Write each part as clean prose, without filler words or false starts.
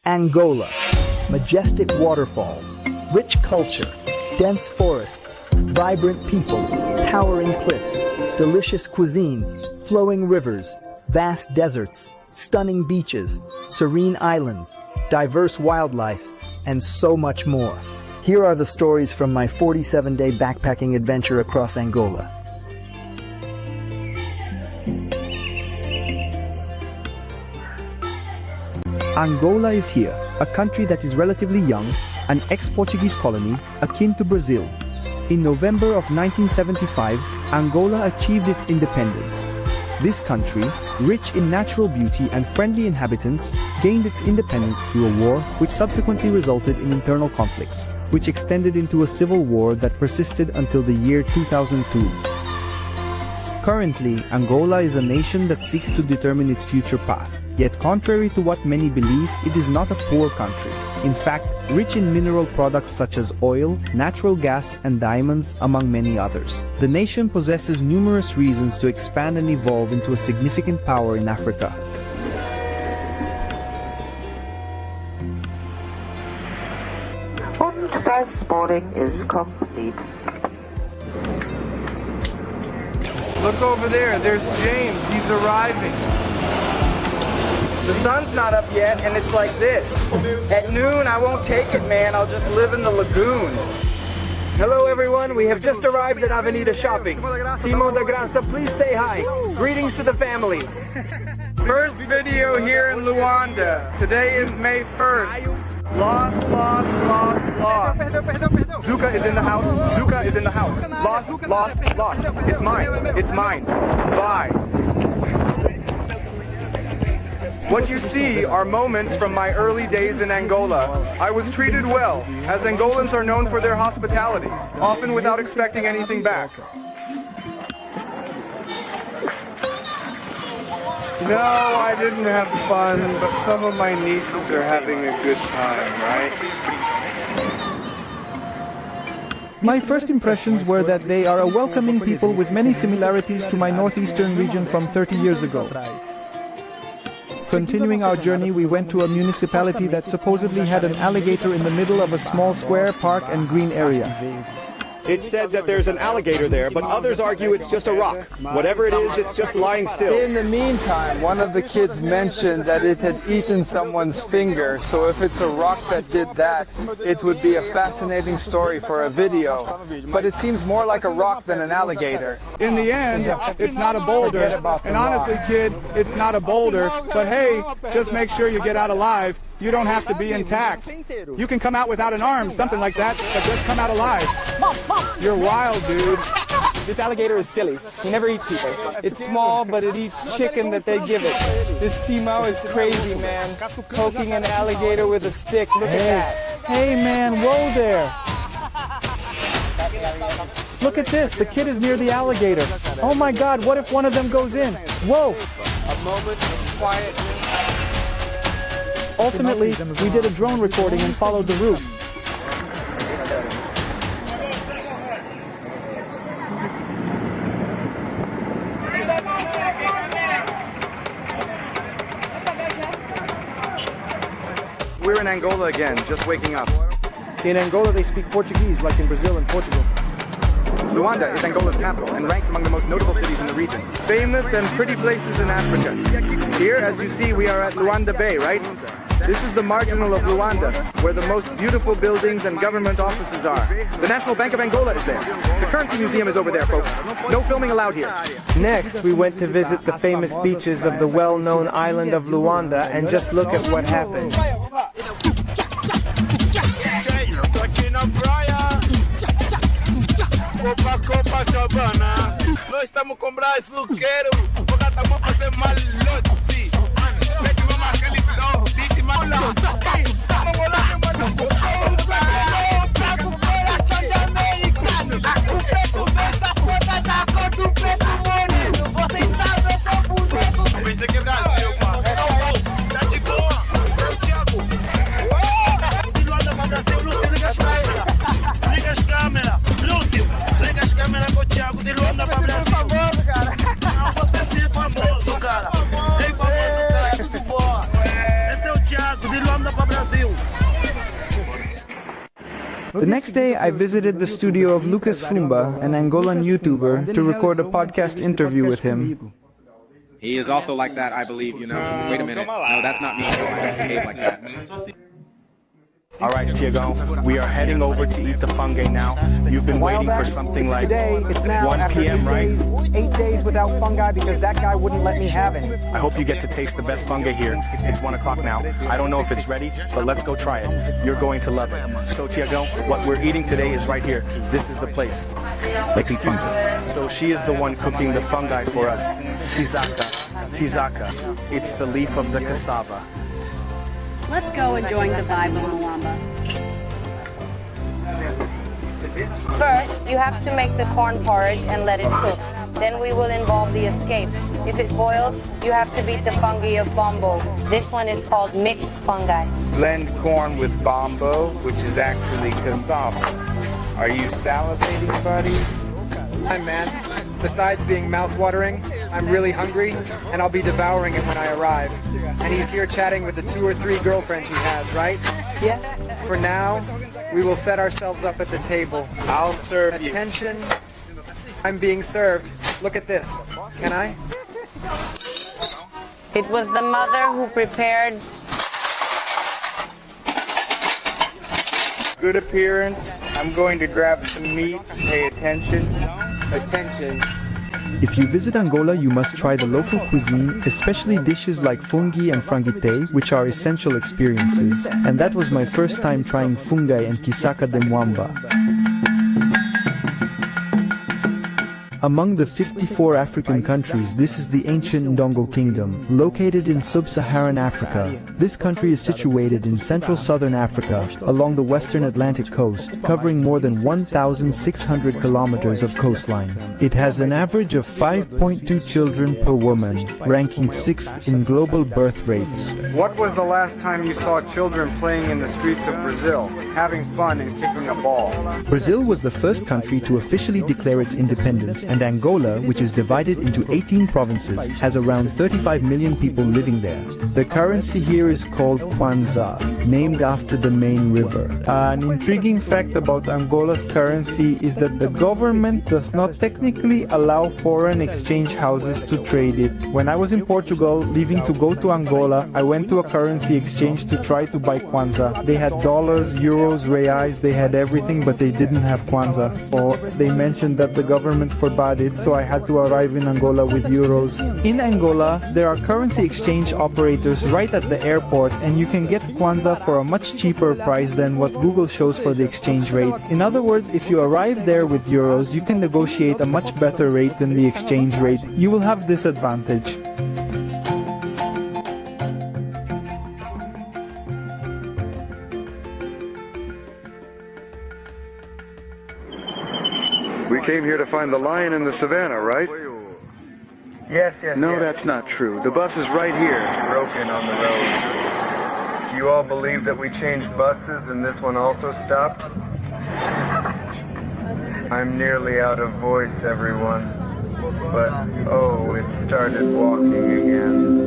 Angola. Majestic waterfalls, rich culture, dense forests, vibrant people, towering cliffs, delicious cuisine, flowing rivers, vast deserts, stunning beaches, serene islands, diverse wildlife, and so much more. Here are the stories from my 47-day backpacking adventure across Angola. Angola is here, a country that is relatively young, an ex-Portuguese colony, akin to Brazil. In November of 1975, Angola achieved its independence. This country, rich in natural beauty and friendly inhabitants, gained its independence through a war which subsequently resulted in internal conflicts, which extended into a civil war that persisted until the year 2002. Currently, Angola is a nation that seeks to determine its future path. Yet contrary to what many believe, it is not a poor country. In fact, rich in mineral products such as oil, natural gas, and diamonds, among many others. The nation possesses numerous reasons to expand and evolve into a significant power in Africa. Und das boarding is complete. Look over there, there's James, he's arriving. The sun's not up yet and it's like this. At noon I won't take it, man, I'll just live in the lagoon. Hello everyone, we have just arrived at Avenida Shopping. SIMÃO DA GRAÇA, please say hi. Greetings to the family. First video here in Luanda. Today is May 1st. Lost. Zuka is in the house. Zuka is in the house. Lost. It's mine. Bye. What you see are moments from my early days in Angola. I was treated well, as Angolans are known for their hospitality, often without expecting anything back. No, I didn't have fun, but some of my nieces are having a good time, right? My first impressions were that they are a welcoming people with many similarities to my northeastern region from 30 years ago. Continuing our journey, we went to a municipality that supposedly had an alligator in the middle of a small square, park, and green area. It's said that there's an alligator there, but others argue it's just a rock. Whatever it is, it's just lying still. In the meantime, one of the kids mentioned that it had eaten someone's finger, so if it's a rock that did that, it would be a fascinating story for a video. But it seems more like a rock than an alligator. In the end, it's not a boulder. And honestly, kid, it's not a boulder. But hey, just make sure you get out alive. You don't have to be intact. You can come out without an arm, something like that, but just come out alive. You're wild, dude. This alligator is silly. He never eats people. It's small, but it eats chicken that they give it. This SIMÃO is crazy, man. Poking an alligator with a stick. Look at that. Hey man, whoa there! Look at this, the kid is near the alligator. Oh my god, what if one of them goes in? Whoa! A moment of quietness. Ultimately, we did a drone recording and followed the route. We're in Angola again, just waking up. In Angola, they speak Portuguese, like in Brazil and Portugal. Luanda is Angola's capital and ranks among the most notable cities in the region. Famous and pretty places in Africa. Here, as you see, we are at Luanda Bay, right? This is the marginal of Luanda, where the most beautiful buildings and government offices are. The National Bank of Angola is there. The Currency Museum is over there, folks. No filming allowed here. Next, we went to visit the famous beaches of the well-known island of Luanda and just look at what happened. Nós estamos com brazuqueiro, agora estamos a fazer malote. Mete uma marca ali, vítima. Estamos rolando, mano. Pega o coração de americano. O preto dessa foda da cor do preto moreno. Vocês sabem, eu sou boneco. Eu pensei que é Brasil, mano. Tá de boa. Eu, Tiago. Continuando com o Brasil, Lúcio, liga as câmeras. Liga as câmeras. Lúcio, liga as câmeras com o Tiago. De Luanda pra Brasil. Não, você ser famoso, cara. The next day, I visited the studio of Lucas FUMBA, an Angolan YouTuber, to record a podcast interview with him. He is also like that, I believe, you know. Wait a minute. No, that's not me. I don't behave like that. All right, Tiago, we are heading over to eat the fungi now. You've been waiting for something like today, it's now 1 p.m., right? 8 days without fungi because that guy wouldn't let me have any. I hope you get to taste the best fungi here. It's 1 o'clock now. I don't know if it's ready, but let's go try it. You're going to love it. So, Tiago, what we're eating today is right here. This is the place. Excuse me. So she is the one cooking the fungi for us. Hizaka. It's the leaf of the cassava. Let's go and join the vibe of Mwamba. First, you have to make the corn porridge and let it cook. Then we will involve the escape. If it boils, you have to beat the fungi of bombo. This one is called mixed fungi. Blend corn with bombo, which is actually cassava. Are you salivating, buddy? Hi, man. Besides being mouth-watering, I'm really hungry, and I'll be devouring it when I arrive. And he's here chatting with the 2 or 3 girlfriends he has, right? Yeah. For now, we will set ourselves up at the table. I'll serve you. Attention. I'm being served. Look at this. Can I? It was the mother who prepared. Good appearance. I'm going to grab some meat. Pay attention. Attention. If you visit Angola, you must try the local cuisine, especially dishes like fungi and frangite, which are essential experiences. And that was my first time trying fungi and kisaka de mwamba. Among the 54 African countries, this is the ancient Adongo kingdom, located in sub-Saharan Africa. This country is situated in central southern Africa, along the western Atlantic coast, covering more than 1,600 kilometers of coastline. It has an average of 5.2 children per woman, ranking 6th in global birth rates. What was the last time you saw children playing in the streets of Brazil, having fun and kicking a ball? Brazil was the first country to officially declare its independence, and Angola, which is divided into 18 provinces, has around 35 million people living there. The currency here is called Kwanza, named after the main river. An intriguing fact about Angola's currency is that the government does not technically allow foreign exchange houses to trade it. When I was in Portugal, leaving to go to Angola, I went to a currency exchange to try to buy Kwanza. They had dollars, euros, reais, they had everything, but they didn't have Kwanza. Or they mentioned that the government forbade it, so I had to arrive in Angola with euros. In Angola, there are currency exchange operators right at the airport, and you can get Kwanza for a much cheaper price than what Google shows for the exchange rate. In other words, if you arrive there with euros, you can negotiate a much better rate than the exchange rate. You will have this advantage. We came here to find the lion in the savannah, right? Yes. No, that's not true. The bus is right here. Broken on the road. Do you all believe that we changed buses and this one also stopped? I'm nearly out of voice, everyone. But, oh, it started walking again.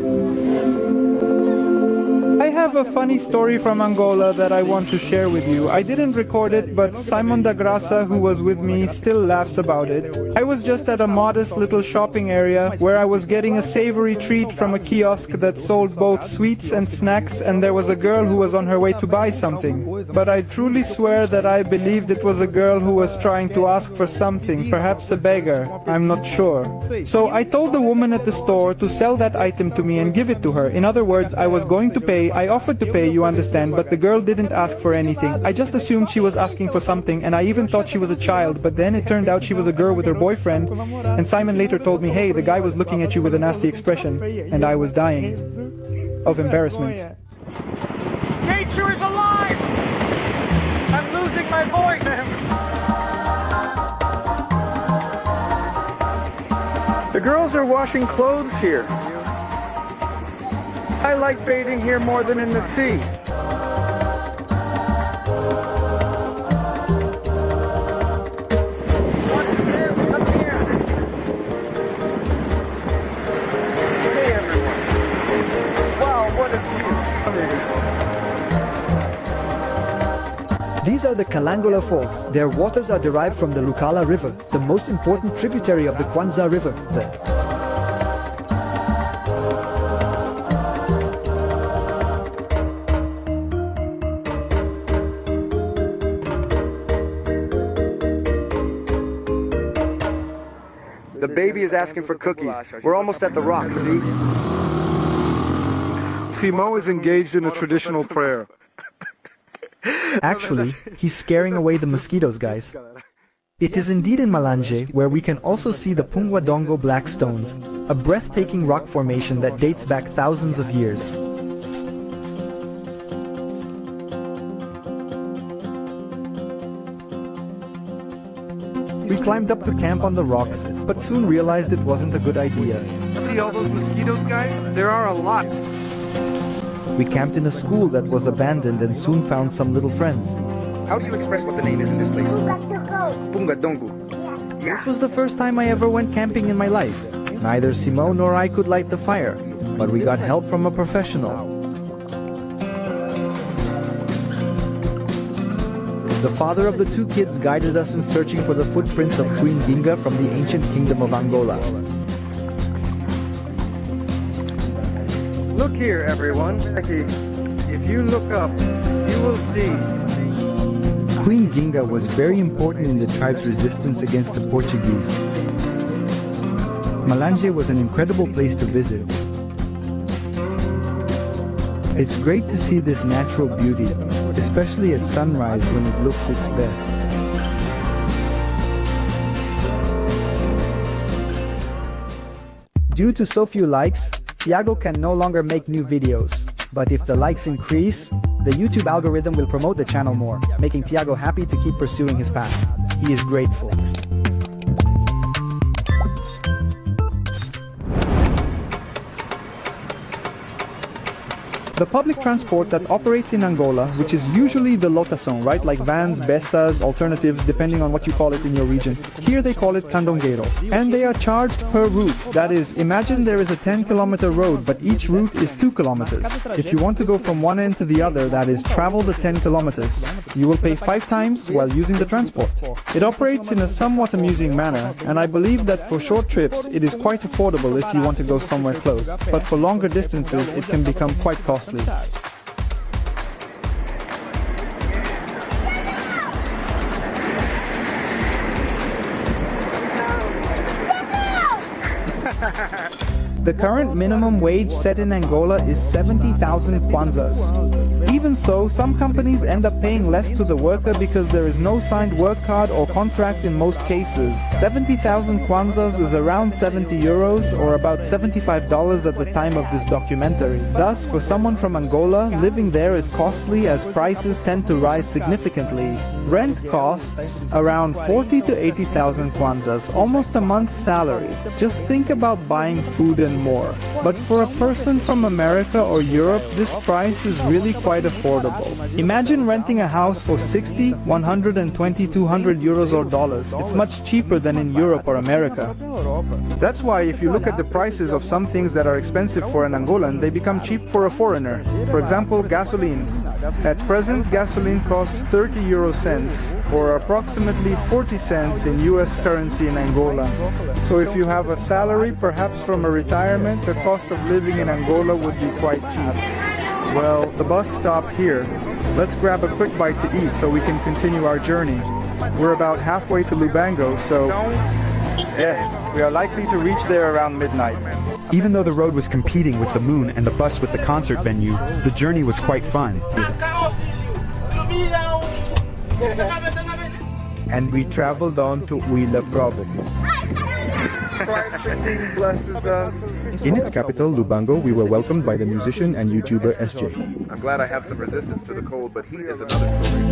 I have a funny story from Angola that I want to share with you. I didn't record it, but Simão da Grâça, who was with me, still laughs about it. I was just at a modest little shopping area where I was getting a savory treat from a kiosk that sold both sweets and snacks, and there was a girl who was on her way to buy something. But I truly swear that I believed it was a girl who was trying to ask for something, perhaps a beggar, I'm not sure. So I told the woman at the store to sell that item to me and give it to her. In other words, I was going to pay. I offered to pay, you understand, but the girl didn't ask for anything. I just assumed she was asking for something, and I even thought she was a child, but then it turned out she was a girl with her boyfriend, and Simon later told me, hey, the guy was looking at you with a nasty expression, and I was dying of embarrassment. Nature is alive! I'm losing my voice! The girls are washing clothes here. I like bathing here more than in the sea. What's there? Come here! Hey everyone. Wow, what a view. These are the Calandula Falls. Their waters are derived from the Lucala River, the most important tributary of the Kwanza River. The baby is asking for cookies. We're almost at the rocks, see? Simão is engaged in a traditional prayer. Actually, he's scaring away the mosquitoes, guys. It is indeed in Malange where we can also see the Adongo black stones, a breathtaking rock formation that dates back thousands of years. We climbed up to camp on the rocks, but soon realized it wasn't a good idea. See all those mosquitoes, guys? There are a lot. We camped in a school that was abandoned and soon found some little friends. How do you express what the name is in this place? Adongo. This was the first time I ever went camping in my life. Neither Simão nor I could light the fire, but we got help from a professional. The father of the two kids guided us in searching for the footprints of Queen Ginga from the ancient kingdom of Angola. Look here, everyone. If you look up, you will see. Queen Ginga was very important in the tribe's resistance against the Portuguese. Malange was an incredible place to visit. It's great to see this natural beauty, especially at sunrise when it looks its best. Due to so few likes, Tiago can no longer make new videos. But if the likes increase, the YouTube algorithm will promote the channel more, making Tiago happy to keep pursuing his path. He is grateful. The public transport that operates in Angola, which is usually the lotação, right? Like vans, bestas, alternatives, depending on what you call it in your region. Here they call it candongueiro. And they are charged per route. That is, imagine there is a 10-kilometer road, but each route is 2 kilometers. If you want to go from one end to the other, that is, travel the 10 kilometers, you will pay 5 times while using the transport. It operates in a somewhat amusing manner, and I believe that for short trips, it is quite affordable if you want to go somewhere close. But for longer distances, it can become quite costly. The current minimum wage set in Angola is 70,000 kwanzas. Even so, some companies end up paying less to the worker because there is no signed work card or contract in most cases. 70,000 kwanzas is around 70 euros or about $75 at the time of this documentary. Thus, for someone from Angola, living there is costly as prices tend to rise significantly. Rent costs around 40 to 80,000 kwanzas, almost a month's salary. Just think about buying food and more. But for a person from America or Europe, this price is really quite affordable. Imagine renting a house for 60, 120, 200 euros or dollars. It's much cheaper than in Europe or America. That's why if you look at the prices of some things that are expensive for an Angolan, they become cheap for a foreigner. For example, gasoline. At present, gasoline costs 30 euro cents, or approximately 40 cents in US currency in Angola. So if you have a salary, perhaps from a retirement, the cost of living in Angola would be quite cheap. Well, the bus stopped here. Let's grab a quick bite to eat so we can continue our journey. We're about halfway to Lubango, so yes, we are likely to reach there around midnight. Even though the road was competing with the moon and the bus with the concert venue, the journey was quite fun. And we traveled on to Huíla province. Blesses us. In its capital, Lubango, we were welcomed by the musician and YouTuber SJ. I'm glad I have some resistance to the cold, but heat is another story.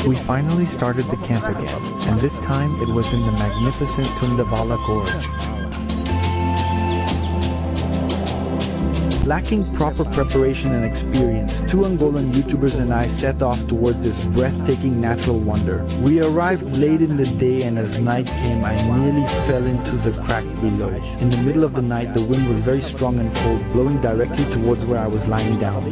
We finally started the camp again, and this time it was in the magnificent Tundavala gorge. Lacking proper preparation and experience, two Angolan YouTubers and I set off towards this breathtaking natural wonder. We arrived late in the day, and as night came, I nearly fell into the crack below. In the middle of the night, the wind was very strong and cold, blowing directly towards where I was lying down.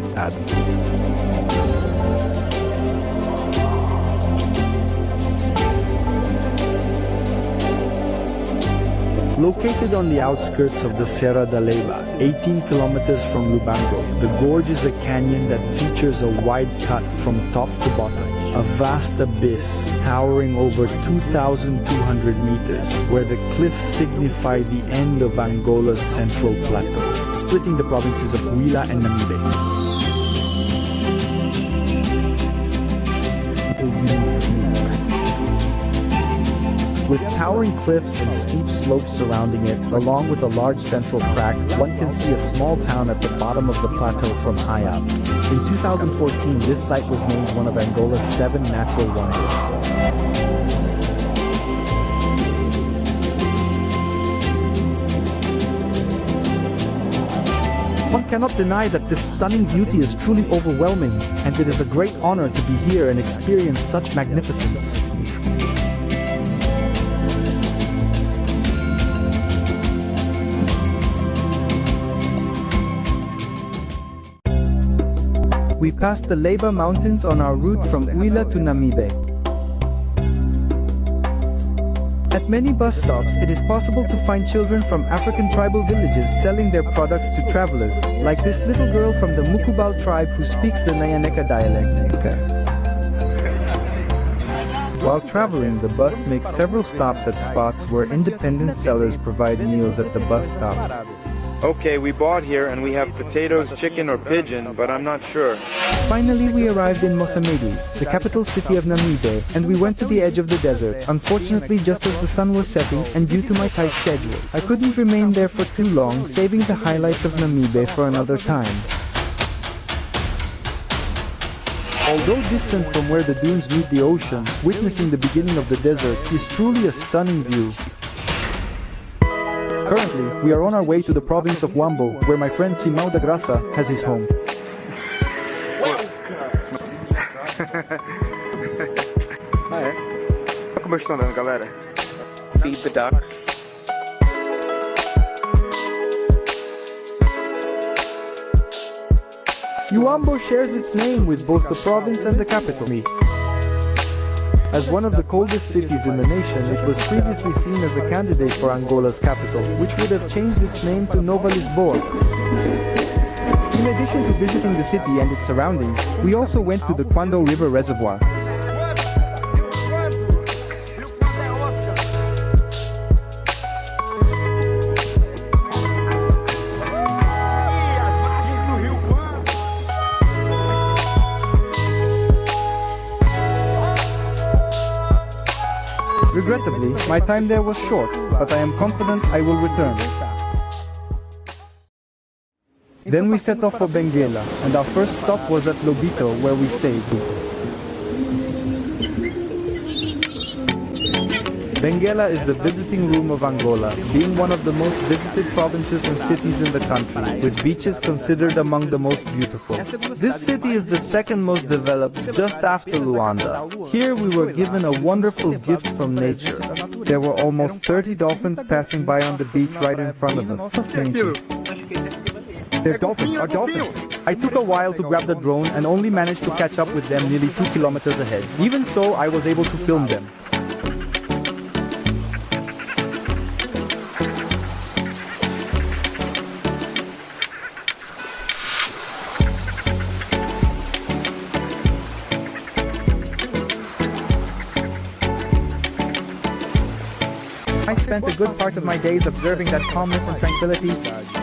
Located on the outskirts of the Serra da Leyva, 18 kilometers from Lubango, the gorge is a canyon that features a wide cut from top to bottom, a vast abyss towering over 2,200 meters, where the cliffs signify the end of Angola's central plateau, splitting the provinces of Huíla and Namibe. With towering cliffs and steep slopes surrounding it, along with a large central crack, one can see a small town at the bottom of the plateau from high up. In 2014, this site was named one of Angola's 7 natural wonders. One cannot deny that this stunning beauty is truly overwhelming, and it is a great honor to be here and experience such magnificence. We passed the Leyva Mountains on our route from Huíla to Namibe. At many bus stops, it is possible to find children from African tribal villages selling their products to travelers, like this little girl from the MUCUBAL tribe who speaks the Nyaneka dialect. While traveling, the bus makes several stops at spots where independent sellers provide meals at the bus stops. Okay, we bought here and we have potatoes, chicken, or pigeon, but I'm not sure. Finally, we arrived in Mossamedes, the capital city of Namibe, and we went to the edge of the desert, unfortunately just as the sun was setting and due to my tight schedule. I couldn't remain there for too long, saving the highlights of Namibe for another time. Although distant from where the dunes meet the ocean, witnessing the beginning of the desert is truly a stunning view. Currently, we are on our way to the province of Huambo, where my friend SIMÃO Da Grãça has his home. Como estão andando, galera? Feed the ducks. Huambo shares its name with both the province and the capital. As one of the coldest cities in the nation, it was previously seen as a candidate for Angola's capital, which would have changed its name to Nova Lisboa. In addition to visiting the city and its surroundings, we also went to the Quando River Reservoir. Regrettably, my time there was short, but I am confident I will return. Then we set off for Benguela, and our first stop was at Lobito, where we stayed. Benguela is the visiting room of Angola, being one of the most visited provinces and cities in the country, with beaches considered among the most beautiful. This city is the second most developed, just after Luanda. Here we were given a wonderful gift from nature. There were almost 30 dolphins passing by on the beach right in front of us. They're dolphins, are dolphins! I took a while to grab the drone and only managed to catch up with them nearly 2 kilometers ahead. Even so, I was able to film them. I spent a good part of my days observing that calmness and tranquility,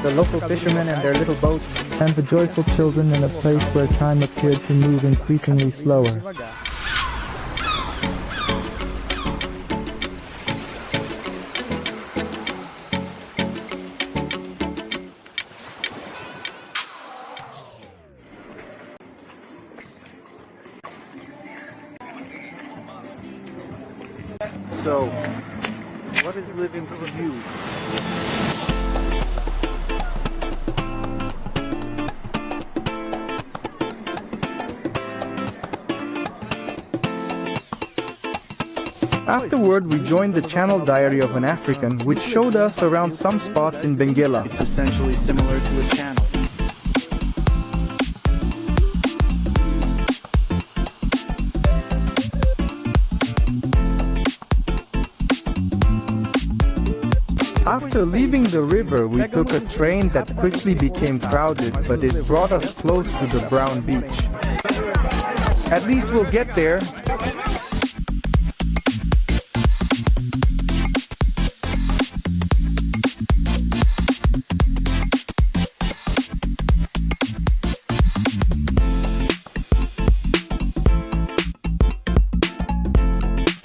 the local fishermen and their little boats, and the joyful children in a place where time appeared to move increasingly slower. So, what is living to you? Afterward, we joined the channel diary of an African, which showed us around some spots in Benguela. It's essentially similar to a channel. After leaving the river, we took a train that quickly became crowded, but it brought us close to the brown beach. At least we'll get there.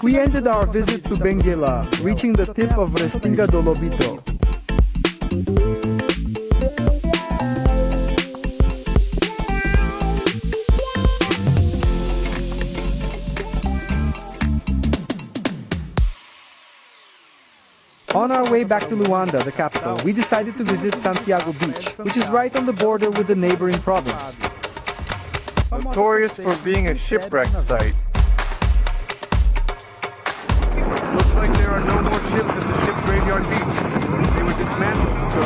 We ended our visit to Benguela, reaching the tip of Restinga do Lobito. On our way back to Luanda, the capital, we decided to visit Santiago Beach, which is right on the border with the neighboring province. Notorious for being a shipwreck site. Looks like there are no more ships at the ship graveyard beach. They were dismantled, so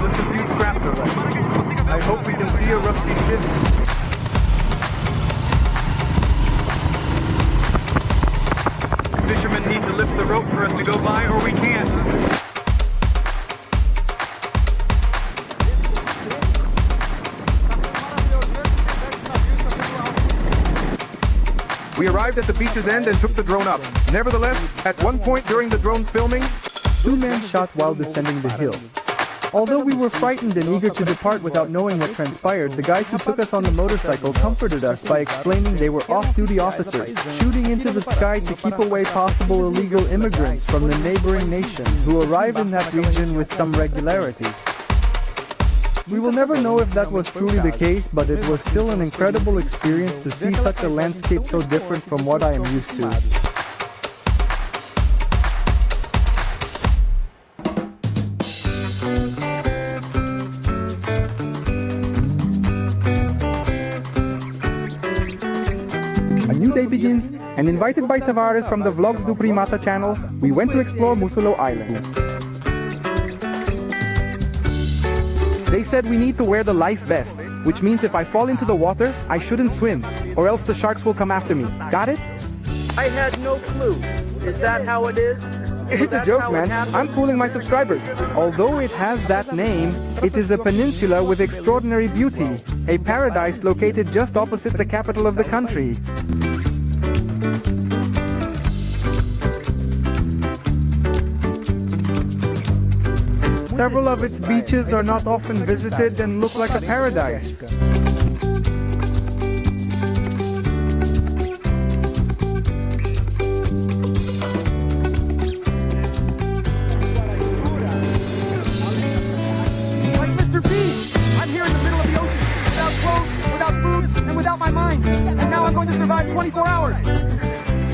just a few scraps are left. I hope we can see a rusty ship. Fishermen need to lift the rope for us to go by, or we can't. We arrived at the beach's end and took the drone up. Nevertheless, at one point during the drone's filming, 2 men shot while descending the hill. Although we were frightened and eager to depart without knowing what transpired, the guys who took us on the motorcycle comforted us by explaining they were off-duty officers, shooting into the sky to keep away possible illegal immigrants from the neighboring nation who arrive in that region with some regularity. We will never know if that was truly the case, but it was still an incredible experience to see such a landscape so different from what I am used to. A new day begins, and invited by Tavares from the Vlogs do Primata channel, we went to explore Mussulo Island. They said we need to wear the life vest, which means if I fall into the water, I shouldn't swim, or else the sharks will come after me. Got it? I had no clue. Is that how it is? It's a joke, man. I'm fooling my subscribers. Although it has that name, it is a peninsula with extraordinary beauty, a paradise located just opposite the capital of the country. Several of its beaches are not often visited and look like a paradise. Like Mr. Beast! I'm here in the middle of the ocean, without clothes, without food, and without my mind. And now I'm going to survive 24 hours.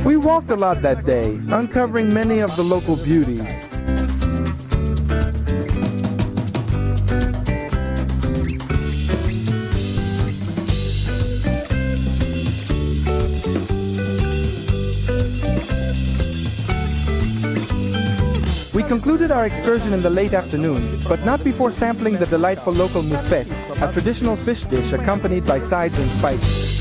We walked a lot that day, uncovering many of the local beauties. We concluded our excursion in the late afternoon, but not before sampling the delightful local moufette, a traditional fish dish accompanied by sides and spices.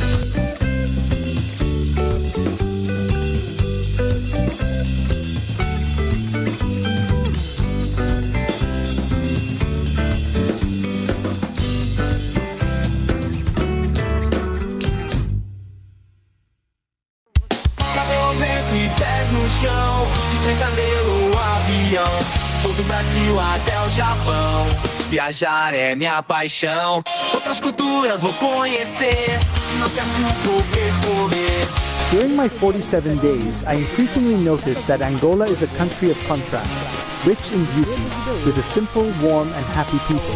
Vou do Brasil até o Japão. Viajar é minha paixão. Outras culturas vou conhecer. Não canso percorrer. During my 47 days, I increasingly noticed that Angola is a country of contrasts, rich in beauty, with a simple, warm and happy people.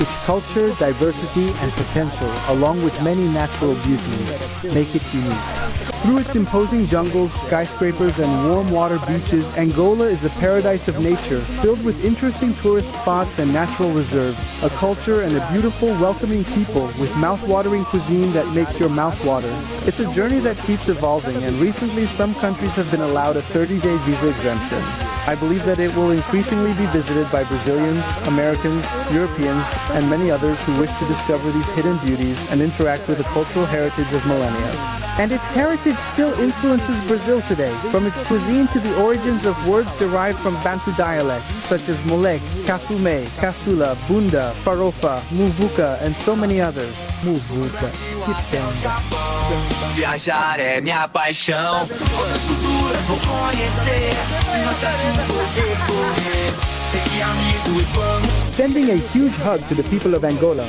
Its culture, diversity and potential, along with many natural beauties, make it unique. Through its imposing jungles, skyscrapers, and warm water beaches, Angola is a paradise of nature, filled with interesting tourist spots and natural reserves, a culture and a beautiful, welcoming people with mouth-watering cuisine that makes your mouth water. It's a journey that keeps evolving, and recently some countries have been allowed a 30-day visa exemption. I believe that it will increasingly be visited by Brazilians, Americans, Europeans, and many others who wish to discover these hidden beauties and interact with the cultural heritage of millennia. And its heritage still influences Brazil today, from its cuisine to the origins of words derived from Bantu dialects, such as moleque, cafume, caçula, bunda, farofa, muvuca, and so many others. Muvuca, que tenda. Viajar é minha paixão. Outras culturas vou conhecer. De norte a sul vou percorrer. Sei que amigos vamos. Sending a huge hug to the people of Angola.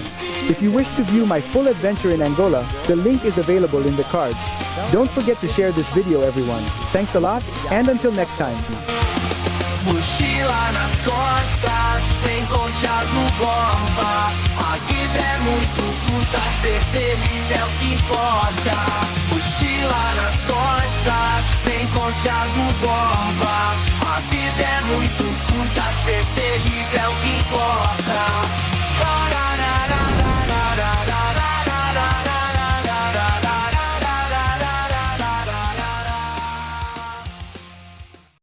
If you wish to view my full adventure in Angola, the link is available in the cards. Don't forget to share this video, everyone. Thanks a lot, and until next time. Mochila nas costas, vem com Tiago Borba. A vida é muito curta, ser feliz é o que importa. Mochila nas costas, vem com Tiago Borba. A vida é muito curta, ser feliz